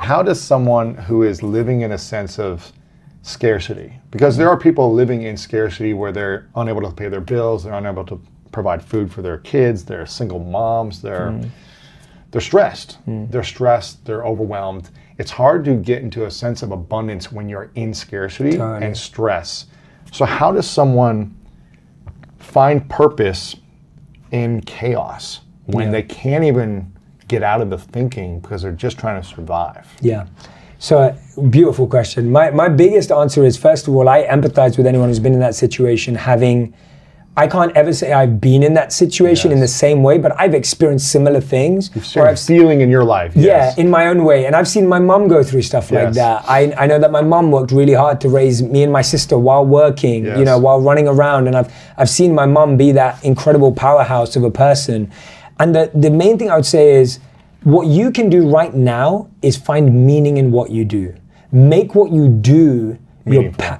how does someone who is living in a sense of scarcity, because there are people living in scarcity where they're unable to pay their bills, they're unable to provide food for their kids, they're single moms, they're stressed. They're stressed, they're overwhelmed. It's hard to get into a sense of abundance when you're in scarcity and stress. So how does someone find purpose in chaos when they can't even get out of the thinking because they're just trying to survive? Yeah. So, beautiful question. My biggest answer is, first of all, I empathize with anyone who's been in that situation, I can't ever say I've been in that situation in the same way, but I've experienced similar things. You've seen feeling in your life. Yeah, in my own way. And I've seen my mom go through stuff like that. I know that my mom worked really hard to raise me and my sister while working, you know, while running around. And I've seen my mom be that incredible powerhouse of a person. And the main thing I would say is, what you can do right now is find meaning in what you do. Make what you do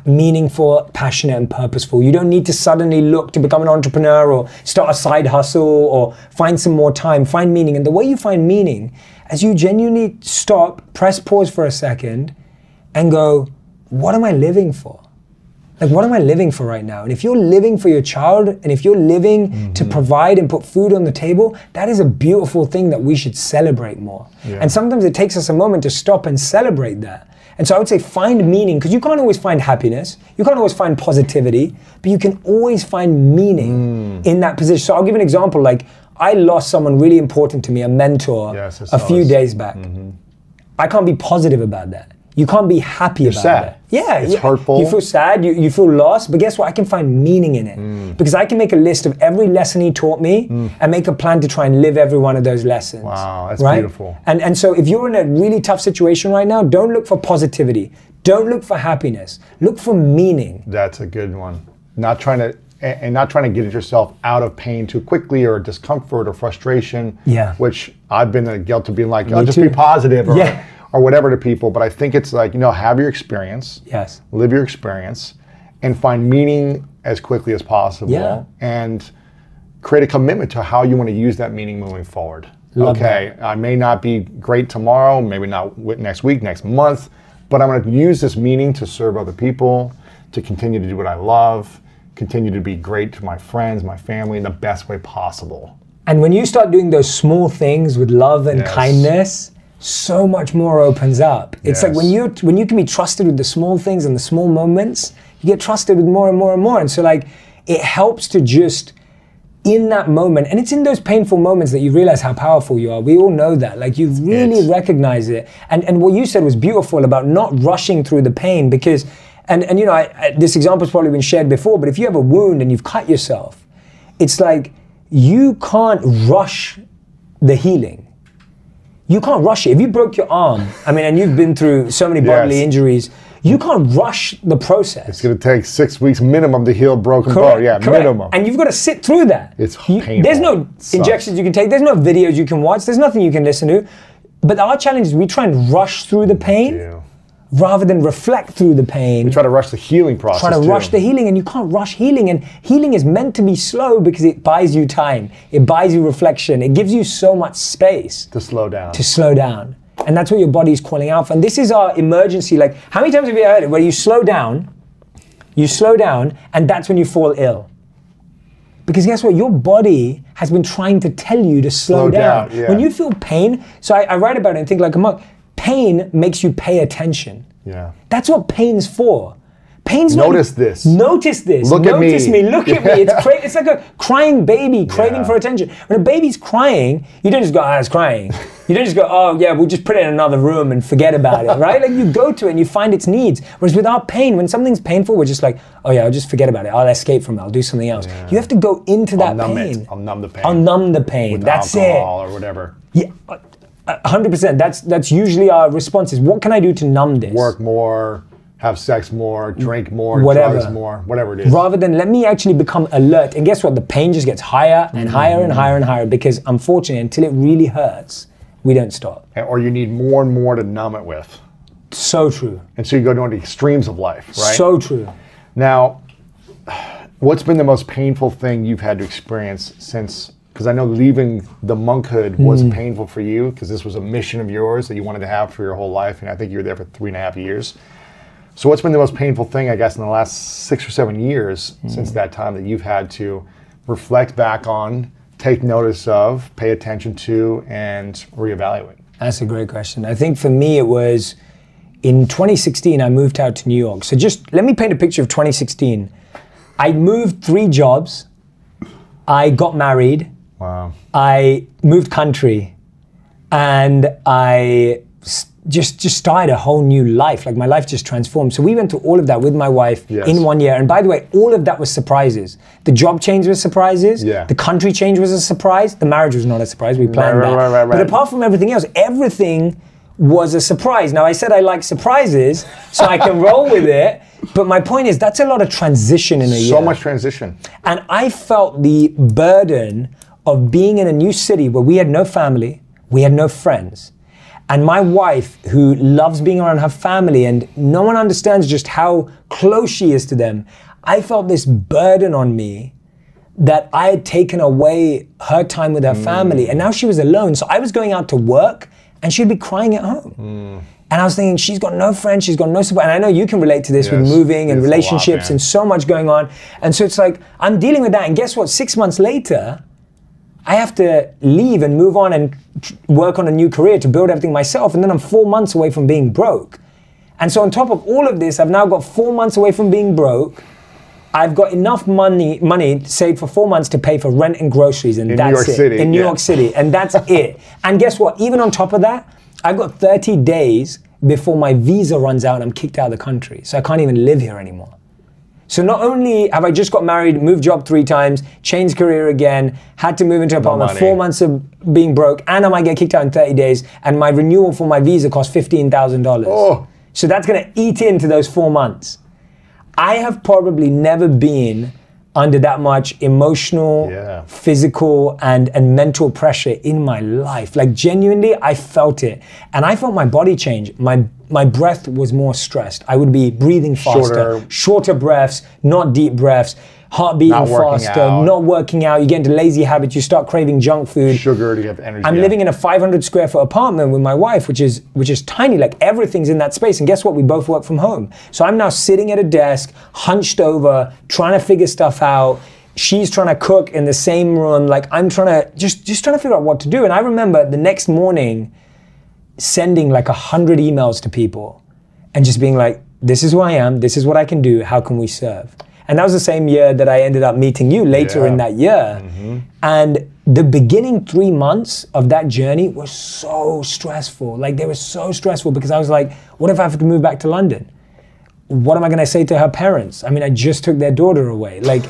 meaningful, passionate, and purposeful. You don't need to suddenly look to become an entrepreneur or start a side hustle or find some more time. Find meaning. And the way you find meaning, as you genuinely stop, press pause for a second, and go, what am I living for? Like, what am I living for right now? And if you're living for your child, and if you're living to provide and put food on the table, that is a beautiful thing that we should celebrate more. And sometimes it takes us a moment to stop and celebrate that. And so I would say find meaning, because you can't always find happiness, you can't always find positivity, but you can always find meaning in that position. So I'll give an example. Like, I lost someone really important to me, a mentor, a few days back. I can't be positive about that. You can't be happy about that. Yeah, it's hurtful. You feel sad, you feel lost, but guess what? I can find meaning in it. Because I can make a list of every lesson he taught me and make a plan to try and live every one of those lessons. Wow, that's beautiful. And so if you're in a really tough situation right now, don't look for positivity. Don't look for happiness. Look for meaning. That's a good one. Not trying to get yourself out of pain too quickly, or discomfort or frustration, which I've been in the guilt of being like, oh, just be positive, or whatever to people. But I think it's like, you know, have your experience, live your experience, and find meaning as quickly as possible, and create a commitment to how you want to use that meaning moving forward. I may not be great tomorrow, maybe not next week, next month, but I'm going to use this meaning to serve other people, to continue to do what I love, continue to be great to my friends, my family, in the best way possible. And when you start doing those small things with love and kindness, so much more opens up. It's like when you can be trusted with the small things and the small moments, you get trusted with more and more and more. And so, like, it helps to just, in that moment, and it's in those painful moments that you realize how powerful you are. We all know that. Like, you really recognize it. And what you said was beautiful about not rushing through the pain, because, and you know, this example's probably been shared before, but if you have a wound and you've cut yourself, it's like you can't rush the healing. You can't rush it. If you broke your arm, I mean, and you've been through so many bodily injuries, you can't rush the process. It's going to take 6 weeks minimum to heal a broken bone. Yeah, minimum. And you've got to sit through that. It's painful. There's no injections you can take. There's no videos you can watch. There's nothing you can listen to. But our challenge is we try and rush through the pain rather than reflect through the pain. We try to rush the healing process. Try to rush the healing, and you can't rush healing. And healing is meant to be slow because it buys you time. It buys you reflection. It gives you so much space to slow down. And that's what your body's calling out for. And this is our emergency. Like, how many times have you heard it where you slow down, and that's when you fall ill? Because guess what? Your body has been trying to tell you to slow down. When you feel pain, so I write about it and think like a monk, pain makes you pay attention. That's what pain's for. Pain's Notice this. Notice this. Look at me. Look at me. It's like a crying baby craving for attention. When a baby's crying, you don't just go, it's crying. You don't just go, oh yeah, we'll just put it in another room and forget about it, right? Like, you go to it and you find its needs. Whereas without pain, when something's painful, we're just like, oh yeah, I'll just forget about it. I'll escape from it. I'll do something else. You have to go into that pain. I'll numb the pain. I'll numb the pain. With That's alcohol or whatever. Yeah. 100%. That's usually our response is, what can I do to numb this? Work more, have sex more, drink more, whatever. drugs more, whatever it is. Rather than let me actually become alert. And guess what? The pain just gets higher and higher and higher and higher, because unfortunately, until it really hurts, we don't stop. Or you need more and more to numb it with. So true. And so you go to the extremes of life, right? So true. Now, what's been the most painful thing you've had to experience since because I know leaving the monkhood was painful for you, because this was a mission of yours that you wanted to have for your whole life, and I think you were there for 3.5 years. So what's been the most painful thing, I guess, in the last 6 or 7 years since that time that you've had to reflect back on, take notice of, pay attention to, and reevaluate? That's a great question. I think for me it was in 2016, I moved out to New York. So just let me paint a picture of 2016. I moved 3 jobs. I got married. Wow. I moved country, and I just started a whole new life. Like my life just transformed. So we went through all of that with my wife in 1 year. And by the way, all of that was surprises. The job change was surprises. Yeah. The country change was a surprise. The marriage was not a surprise. We planned that. Right. But apart from everything else, everything was a surprise. Now I said I like surprises, so I can roll with it. But my point is, that's a lot of transition in a year. So much transition. And I felt the burden of being in a new city where we had no family, we had no friends. And my wife, who loves being around her family, and no one understands just how close she is to them, I felt this burden on me that I had taken away her time with her family, and now she was alone. So I was going out to work, and she'd be crying at home. And I was thinking, she's got no friends, she's got no support. And I know you can relate to this with moving and relationships and so much going on. And so it's like, I'm dealing with that. And guess what? 6 months later, I have to leave and move on and work on a new career to build everything myself. And then I'm 4 months away from being broke. And so on top of all of this, I've now got 4 months away from being broke. I've got enough money saved for 4 months to pay for rent and groceries, and that's it. In New York City, and that's it. And guess what? Even on top of that, I've got 30 days before my visa runs out and I'm kicked out of the country. So I can't even live here anymore. So not only have I just got married, moved job 3 times, changed career again, had to move into an apartment, 4 months of being broke, and I might get kicked out in 30 days, and my renewal for my visa costs $15,000. Oh. So that's gonna eat into those 4 months. I have probably never been under that much emotional, physical, and mental pressure in my life. Like genuinely, I felt it. And I felt my body change. My breath was more stressed. I would be breathing faster, shorter breaths, not deep breaths, heart beating faster, not working out. You get into lazy habits, you start craving junk food. Sugar to get energy. I'm living in a 500 square foot apartment with my wife, which is tiny, like everything's in that space. And guess what? We both work from home. So I'm now sitting at a desk, hunched over, trying to figure stuff out. She's trying to cook in the same room. Like I'm trying to, just trying to figure out what to do. And I remember the next morning sending like 100 emails to people and just being like, this is who I am, this is what I can do, how can we serve? And that was the same year that I ended up meeting you later in that year. And the beginning 3 months of that journey were so stressful. Like they were so stressful because I was like, what if I have to move back to London? What am I gonna say to her parents? I mean, I just took their daughter away. Like,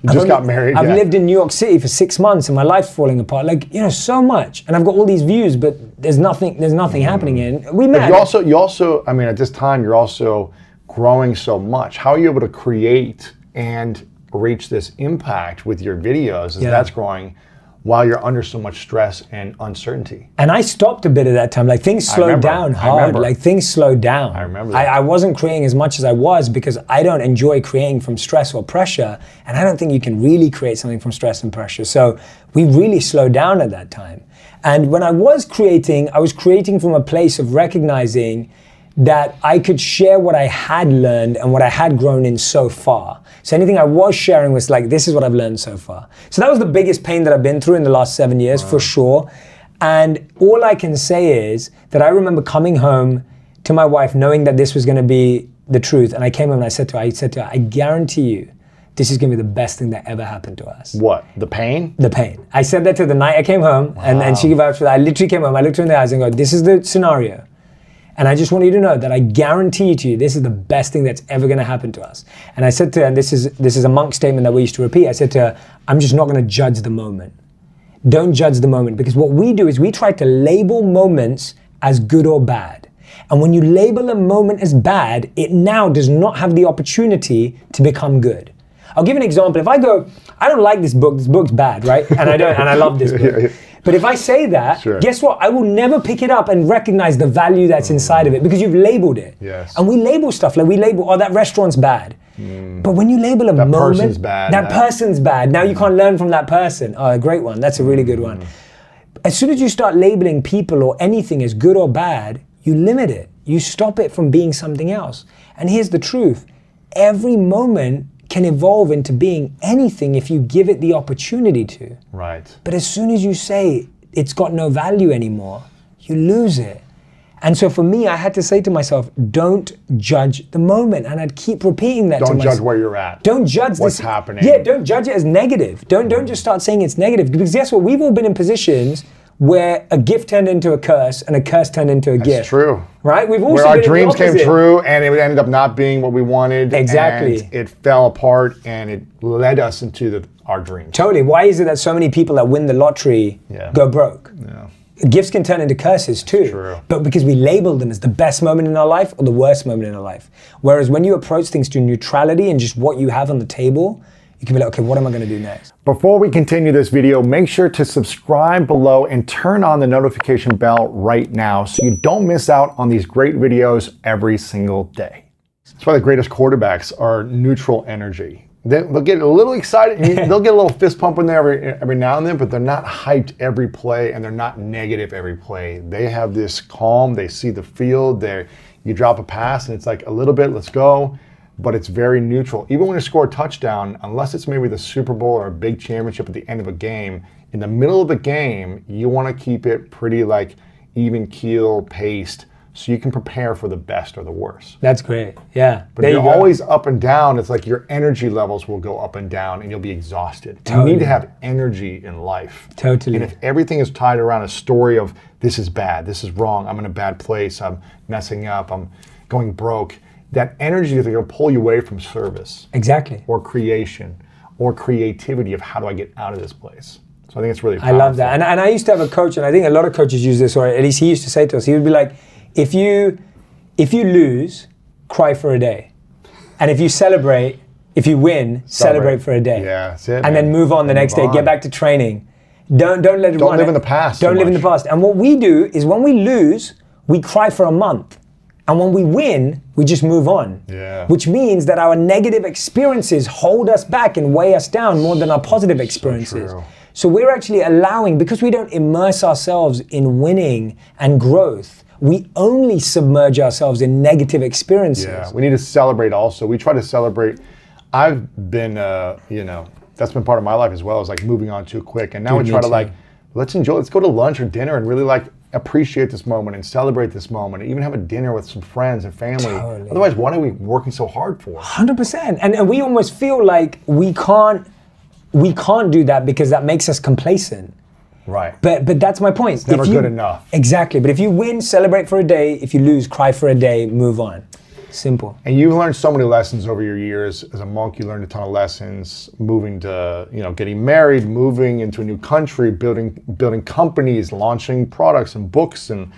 you just got married. I've lived in New York City for 6 months and my life's falling apart. Like, you know, so much. And I've got all these views, but there's nothing happening in. We met. But you also, I mean, at this time, you're also growing so much. How are you able to create and reach this impact with your videos as that's growing while you're under so much stress and uncertainty? And I stopped a bit at that time. Like things slowed down hard. Like things slowed down. I remember that. I wasn't creating as much as I was because I don't enjoy creating from stress or pressure. And I don't think you can really create something from stress and pressure. So we really slowed down at that time. And when I was creating from a place of recognizing that I could share what I had learned and what I had grown in so far. So anything I was sharing was like, this is what I've learned so far. So that was the biggest pain that I've been through in the last 7 years, for sure. And all I can say is that I remember coming home to my wife knowing that this was gonna be the truth. And I came home and I said to her, I guarantee you, this is gonna be the best thing that ever happened to us. What, the pain? The pain. I said that to the night I came home, and she gave out for that. I literally came home, I looked her in the eyes and go, this is the scenario. And I just want you to know that I guarantee to you, this is the best thing that's ever gonna happen to us. And I said to her, and this is a monk statement that we used to repeat, I said to her, I'm just not gonna judge the moment. Don't judge the moment, because what we do is we try to label moments as good or bad. And when you label a moment as bad, it now does not have the opportunity to become good. I'll give you an example. If I go, I don't like this book's bad, right? And I love this book. But if I say that, guess what? I will never pick it up and recognize the value that's inside of it because you've labeled it. Yes. And we label stuff, like we label, oh, that restaurant's bad. But when you label a moment, person's bad. That person's bad. Now you can't learn from that person. Oh, a great one. That's a really good one. As soon as you start labeling people or anything as good or bad, you limit it. You stop it from being something else. And here's the truth. Every moment can evolve into being anything if you give it the opportunity to. Right. But as soon as you say it's got no value anymore, you lose it. And so for me, I had to say to myself, don't judge the moment. And I'd keep repeating that to myself. Don't judge where you're at. Don't judge what's happening. Yeah, don't judge it as negative. Don't just start saying it's negative. Because guess what? We've all been in positions where a gift turned into a curse and a curse turned into a gift. That's true. Right? We've also where our dreams came true and it would end up not being what we wanted. Exactly. And it fell apart and it led us into our dreams. Totally. Why is it that so many people that win the lottery go broke? Yeah. Gifts can turn into curses too. True. But because we label them as the best moment in our life or the worst moment in our life. Whereas when you approach things to neutrality and just what you have on the table, you can be like, okay, what am I going to do next? Before we continue this video, make sure to subscribe below and turn on the notification bell right now so you don't miss out on these great videos every single day. That's why the greatest quarterbacks are neutral energy. They'll get a little excited, they'll get a little fist pump in there every now and then, but they're not hyped every play and they're not negative every play. They have this calm, they see the field, you drop a pass and it's like a little bit, let's go, but it's very neutral. Even when you score a touchdown, unless it's maybe the Super Bowl or a big championship at the end of a game, in the middle of the game, you want to keep it pretty like even keel paced, so you can prepare for the best or the worst. That's great, yeah. But if you're always up and down, it's like your energy levels will go up and down and you'll be exhausted. Totally. You need to have energy in life. Totally. And if everything is tied around a story of this is bad, this is wrong, I'm in a bad place, I'm messing up, I'm going broke, that energy is going to pull you away from service. Exactly. Or creation, or creativity of how do I get out of this place. So I think it's really powerful. I love that. And I used to have a coach, and I think a lot of coaches use this, or at least he used to say to us, he would be like, if you lose, cry for a day. And if you celebrate, if you win, celebrate for a day. Yeah, that's it. And then move on the next day, get back to training. Don't let it run. Don't live in the past. Don't live in the past. And what we do is when we lose, we cry for a month. And when we win, we just move on. Yeah. Which means that our negative experiences hold us back and weigh us down more than our positive experiences. So we're actually allowing, because we don't immerse ourselves in winning and growth, we only submerge ourselves in negative experiences. Yeah, we need to celebrate also. We try to celebrate. I've been, that's been part of my life as well, is like moving on too quick. And now we try to like, let's enjoy, let's go to lunch or dinner and really like appreciate this moment and celebrate this moment, and even have a dinner with some friends and family. Totally. Otherwise, what are we working so hard for? 100%. And we almost feel like we can't do that because that makes us complacent. Right. But that's my point. It's never good enough. Exactly. But if you win, celebrate for a day. If you lose, cry for a day, move on. Simple. And you've learned so many lessons over your years. As a monk, you learned a ton of lessons, moving to, getting married, moving into a new country, building companies, launching products and books, and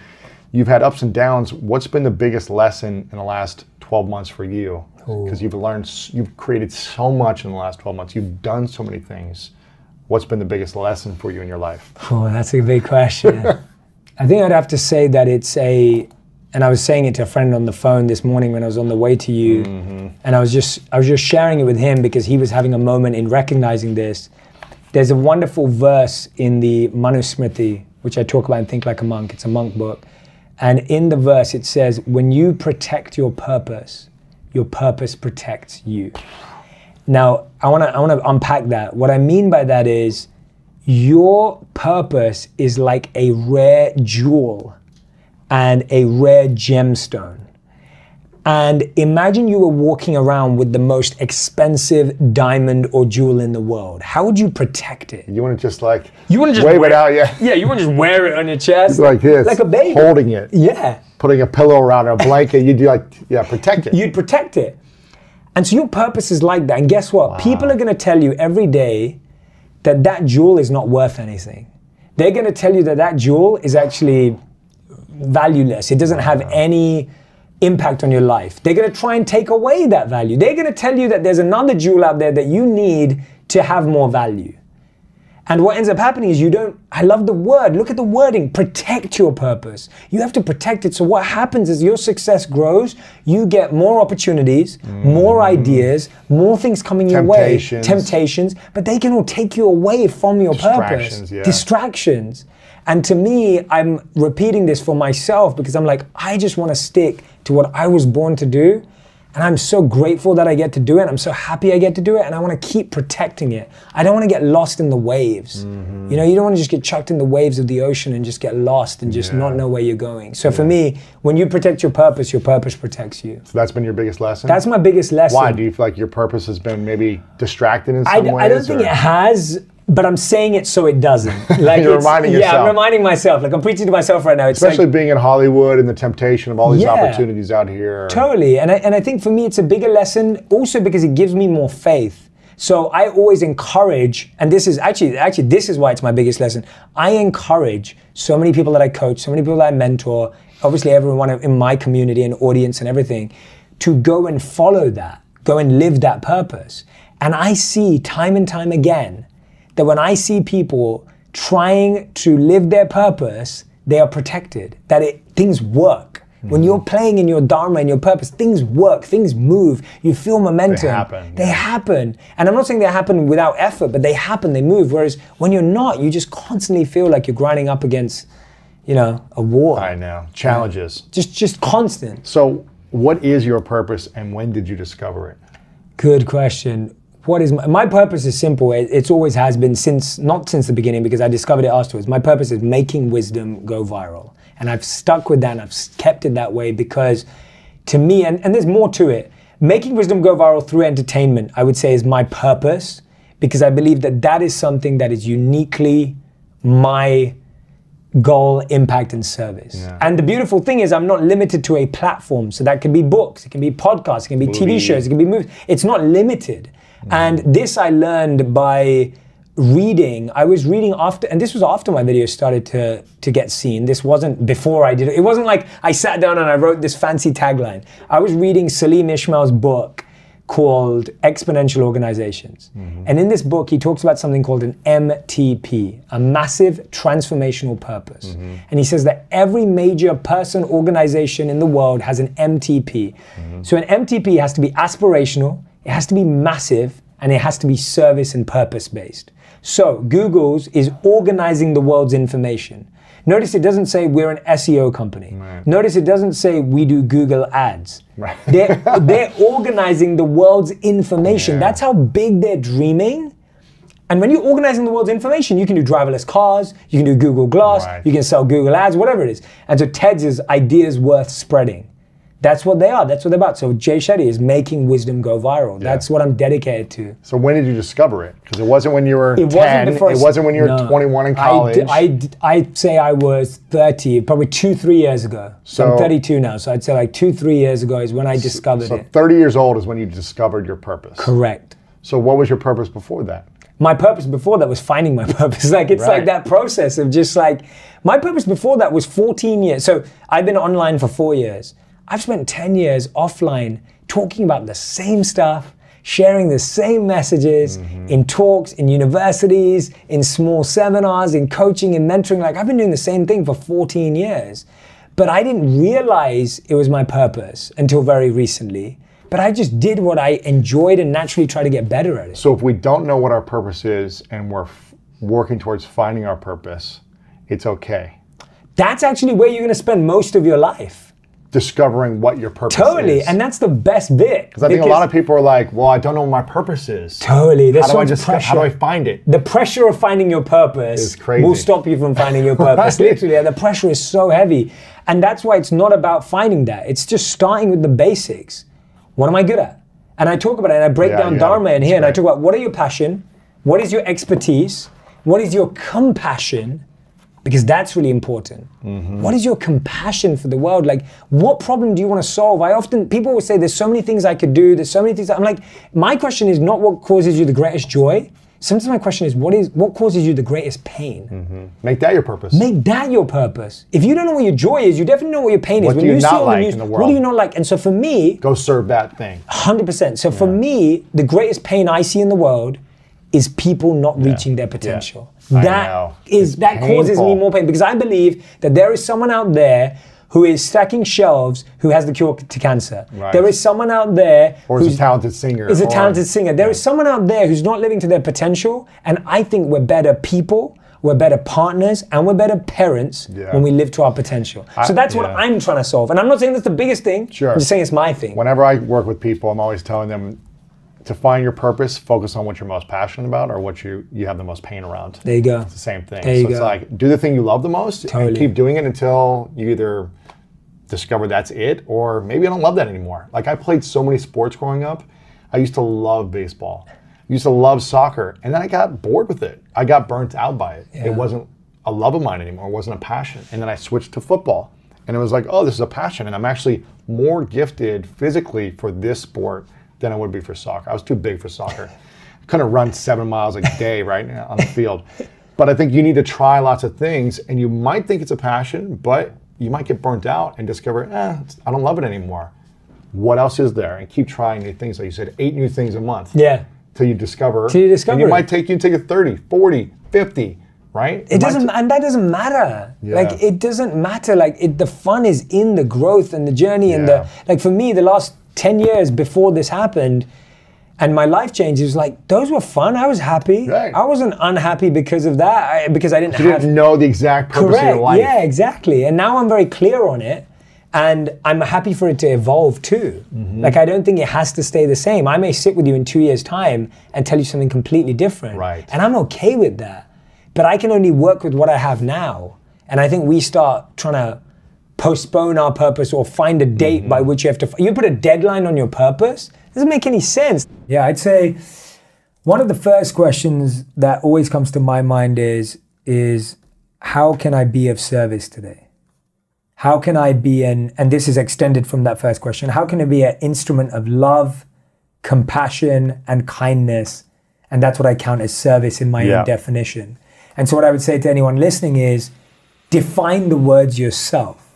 you've had ups and downs. What's been the biggest lesson in the last 12 months for you? Because you've created so much in the last 12 months. You've done so many things. What's been the biggest lesson for you in your life? Oh, that's a big question. I think I'd have to say that and I was saying it to a friend on the phone this morning when I was on the way to you, and I was just sharing it with him because he was having a moment in recognizing this. There's a wonderful verse in the Manusmriti, which I talk about in Think Like a Monk. It's a monk book. And in the verse it says, when you protect your purpose protects you. Now, I want to unpack that. What I mean by that is your purpose is like a rare jewel and a rare gemstone. And imagine you were walking around with the most expensive diamond or jewel in the world. How would you protect it? You want to just like wave it out, yeah. Yeah, you want to just wear it on your chest. Like this. Like a baby. Holding it. Yeah. Putting a pillow around it, a blanket, you'd protect it. You'd protect it. And so your purpose is like that. And guess what? Wow. People are going to tell you every day that jewel is not worth anything. They're going to tell you that jewel is actually valueless. It doesn't have any impact on your life. They're going to try and take away that value. They're going to tell you that there's another jewel out there that you need to have more value. And what ends up happening is I love the word, look at the wording, protect your purpose. You have to protect it. So what happens is your success grows, you get more opportunities, more ideas, more things coming your way, temptations, but they can all take you away from your purpose. Distractions. And to me, I'm repeating this for myself because I'm like, I just want to stick to what I was born to do. And I'm so grateful that I get to do it. I'm so happy I get to do it. And I want to keep protecting it. I don't want to get lost in the waves. You know, you don't want to just get chucked in the waves of the ocean and just get lost and just not know where you're going. So for me, when you protect your purpose protects you. So that's been your biggest lesson? That's my biggest lesson. Why? Do you feel like your purpose has been maybe distracted in some ways? I don't think it has. But I'm saying it so it doesn't. Like You're reminding yourself. Yeah, I'm reminding myself. Like I'm preaching to myself right now. It's especially like, being in Hollywood and the temptation of all these opportunities out here. Totally. And I think for me it's a bigger lesson also because it gives me more faith. So I always encourage, and this is actually this is why it's my biggest lesson. I encourage so many people that I coach, so many people that I mentor, obviously everyone in my community and audience and everything, to go and follow that, go and live that purpose. And I see time and time again that when I see people trying to live their purpose, they are protected, that things work. When you're playing in your dharma and your purpose, things work, things move, you feel momentum. They happen. And I'm not saying they happen without effort, but they happen, they move. Whereas when you're not, you just constantly feel like you're grinding up against, you know, a wall. I know, challenges. Just constant. So what is your purpose and when did you discover it? Good question. What is my purpose is simple. It's always has been not since the beginning because I discovered it afterwards. My purpose is making wisdom go viral. And I've stuck with that and I've kept it that way because to me, and there's more to it, making wisdom go viral through entertainment, I would say is my purpose because I believe that is something that is uniquely my goal, impact, and service. Yeah. And the beautiful thing is I'm not limited to a platform. So that can be books, it can be podcasts, it can be TV shows, it can be movies. It's not limited. And this I learned by reading. I was reading after, and this was after my videos started to get seen. This wasn't before I did it. It wasn't like I sat down and I wrote this fancy tagline. I was reading Salim Ismail's book called Exponential Organizations. And in this book, he talks about something called an MTP, a massive transformational purpose. And he says that every major person, organization in the world has an MTP. So an MTP has to be aspirational, it has to be massive, and it has to be service and purpose-based. So Google's is organizing the world's information. Notice it doesn't say we're an SEO company. Right. Notice it doesn't say we do Google ads. Right. They're organizing the world's information. Yeah. That's how big they're dreaming. And when you're organizing the world's information, you can do driverless cars, you can do Google Glass, you can sell Google ads, whatever it is. And so TED's is ideas worth spreading. That's what they are. That's what they're about. So Jay Shetty is making wisdom go viral. Yeah. That's what I'm dedicated to. So when did you discover it? Because it wasn't when you were 10. It wasn't when you were 21 in college. I'd say I was 30, probably 2-3 years ago. So I'm 32 now. So I'd say like 2-3 years ago is when I discovered it. So 30 years old is when you discovered your purpose. Correct. So what was your purpose before that? My purpose before that was finding my purpose. Like it's like that process of just like, my purpose before that was 14 years. So I've been online for 4 years. I've spent 10 years offline talking about the same stuff, sharing the same messages in talks, in universities, in small seminars, in coaching, in mentoring. Like I've been doing the same thing for 14 years. But I didn't realize it was my purpose until very recently. But I just did what I enjoyed and naturally try to get better at it. So if we don't know what our purpose is and we're working towards finding our purpose, it's okay. That's actually where you're gonna spend most of your life. Discovering what your purpose is. Totally, and that's the best bit. Because I think a lot of people are like, well, I don't know what my purpose is. Totally, there's so much pressure. How do I find it? The pressure of finding your purpose will stop you from finding your purpose. Literally, and the pressure is so heavy. And that's why it's not about finding that. It's just starting with the basics. What am I good at? And I talk about it, and I break down Dharma in here, and I talk about what are your passion, what is your expertise, what is your compassion, because that's really important. What is your compassion for the world? Like, what problem do you want to solve? People always say, there's so many things I could do, there's so many things. I'm like, my question is not what causes you the greatest joy. Sometimes my question is, what causes you the greatest pain? Make that your purpose. Make that your purpose. If you don't know what your joy is, you definitely know what your pain is. What do you not like in the world? What do you not like? And so for me... Go serve that thing. 100%. So for me, the greatest pain I see in the world is people not reaching their potential. That causes me more pain, because I believe that there is someone out there who is stacking shelves who has the cure to cancer. Right. There is someone out there who's a talented singer. Is a talented singer. There is someone out there who's not living to their potential, and I think we're better people, we're better partners, and we're better parents when we live to our potential. So that's what I'm trying to solve. And I'm not saying that's the biggest thing. Sure. I'm just saying it's my thing. Whenever I work with people, I'm always telling them to find your purpose, focus on what you're most passionate about or what you have the most pain around. There you go. It's the same thing. It's like, do the thing you love the most and keep doing it until you either discover that's it, or maybe I don't love that anymore. Like, I played so many sports growing up. I used to love baseball. I used to love soccer, and then I got bored with it. I got burnt out by it. It wasn't a love of mine anymore. It wasn't a passion. And then I switched to football, and it was like, oh, this is a passion, and I'm actually more gifted physically for this sport than I would be for soccer. I was too big for soccer. I couldn't run 7 miles a day right now on the field. But I think you need to try lots of things, and you might think it's a passion, but you might get burnt out and discover, I don't love it anymore. What else is there? And keep trying new things. Like you said, 8 new things a month. Yeah. Till you discover. And it might take you 30, 40, 50, right? And that doesn't matter. Yeah. Like, it doesn't matter. Like, the fun is in the growth and the journey and like, for me, the last 10 years before this happened, and my life changed, it was like, those were fun. I was happy. Right. I wasn't unhappy because of that, because I didn't know the exact purpose of your life. Yeah, exactly. And now I'm very clear on it, and I'm happy for it to evolve too. Mm-hmm. Like, I don't think it has to stay the same. I may sit with you in 2 years' time and tell you something completely different. Right. And I'm okay with that. But I can only work with what I have now. And I think we start trying to postpone our purpose or find a date by which you have to, you put a deadline on your purpose, doesn't make any sense. Yeah, I'd say one of the first questions that always comes to my mind is how can I be of service today? How can I be and this is extended from that first question, how can I be an instrument of love, compassion, and kindness? And that's what I count as service in my own definition. And so what I would say to anyone listening is, define the words yourself.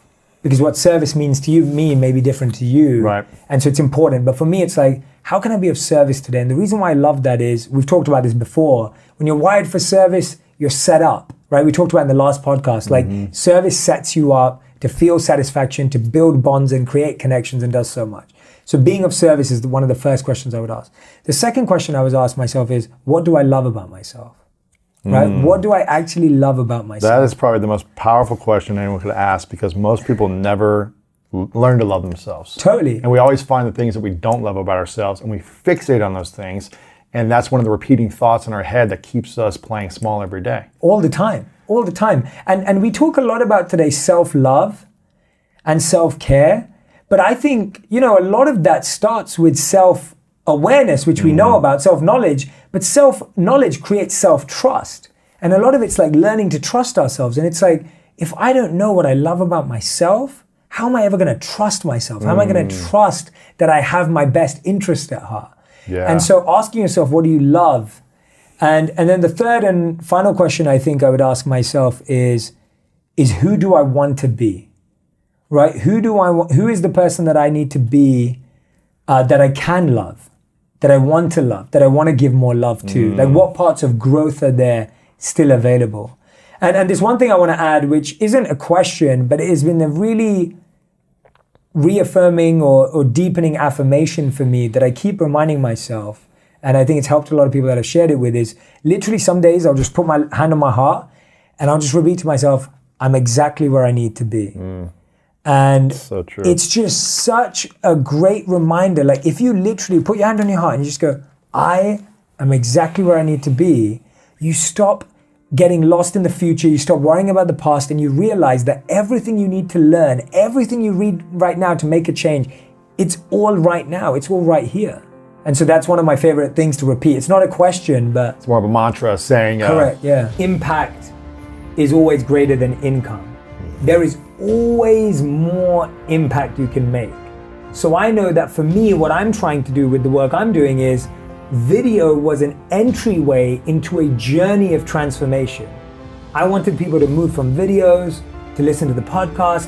Because what service means to you, me, may be different to you. Right. And so it's important. But for me, it's like, how can I be of service today? And the reason why I love that is, we've talked about this before, when you're wired for service, you're set up, right? We talked about in the last podcast, like service sets you up to feel satisfaction, to build bonds and create connections, and does so much. So being of service is one of the first questions I would ask. The second question I would ask myself is, what do I love about myself? Right? What do I actually love about myself? That is probably the most powerful question anyone could ask, because most people never learn to love themselves. Totally. And we always find the things that we don't love about ourselves, and we fixate on those things. And that's one of the repeating thoughts in our head that keeps us playing small every day. All the time. All the time. And we talk a lot about today self-love and self-care. But I think, a lot of that starts with self-awareness, which we know about, self-knowledge. But self-knowledge creates self-trust. And a lot of it's like learning to trust ourselves. And it's like, if I don't know what I love about myself, how am I ever going to trust myself? How am I going to trust that I have my best interest at heart? Yeah. And so asking yourself, what do you love? And then the third and final question I think I would ask myself is who do I want to be? Right? Who is the person that I need to be that I can love? That I want to love, that I want to give more love to? Like, what parts of growth are there still available? And there's one thing I want to add, which isn't a question, but it has been a really reaffirming or deepening affirmation for me that I keep reminding myself, and I think it's helped a lot of people that I've shared it with, is literally some days I'll just put my hand on my heart and I'll just repeat to myself, I'm exactly where I need to be. And so true. It's just such a great reminder. Like, if you literally put your hand on your heart and you just go, I am exactly where I need to be, you stop getting lost in the future, you stop worrying about the past, and you realize that everything you need to learn, everything you read right now to make a change, it's all right now, it's all right here. And so that's one of my favorite things to repeat. It's not a question, but it's more of a mantra saying... Correct, yeah. Impact is always greater than income. There is always more impact you can make. So I know that for me, what I'm trying to do with the work I'm doing is, video was an entryway into a journey of transformation. I wanted people to move from videos to listen to the podcast,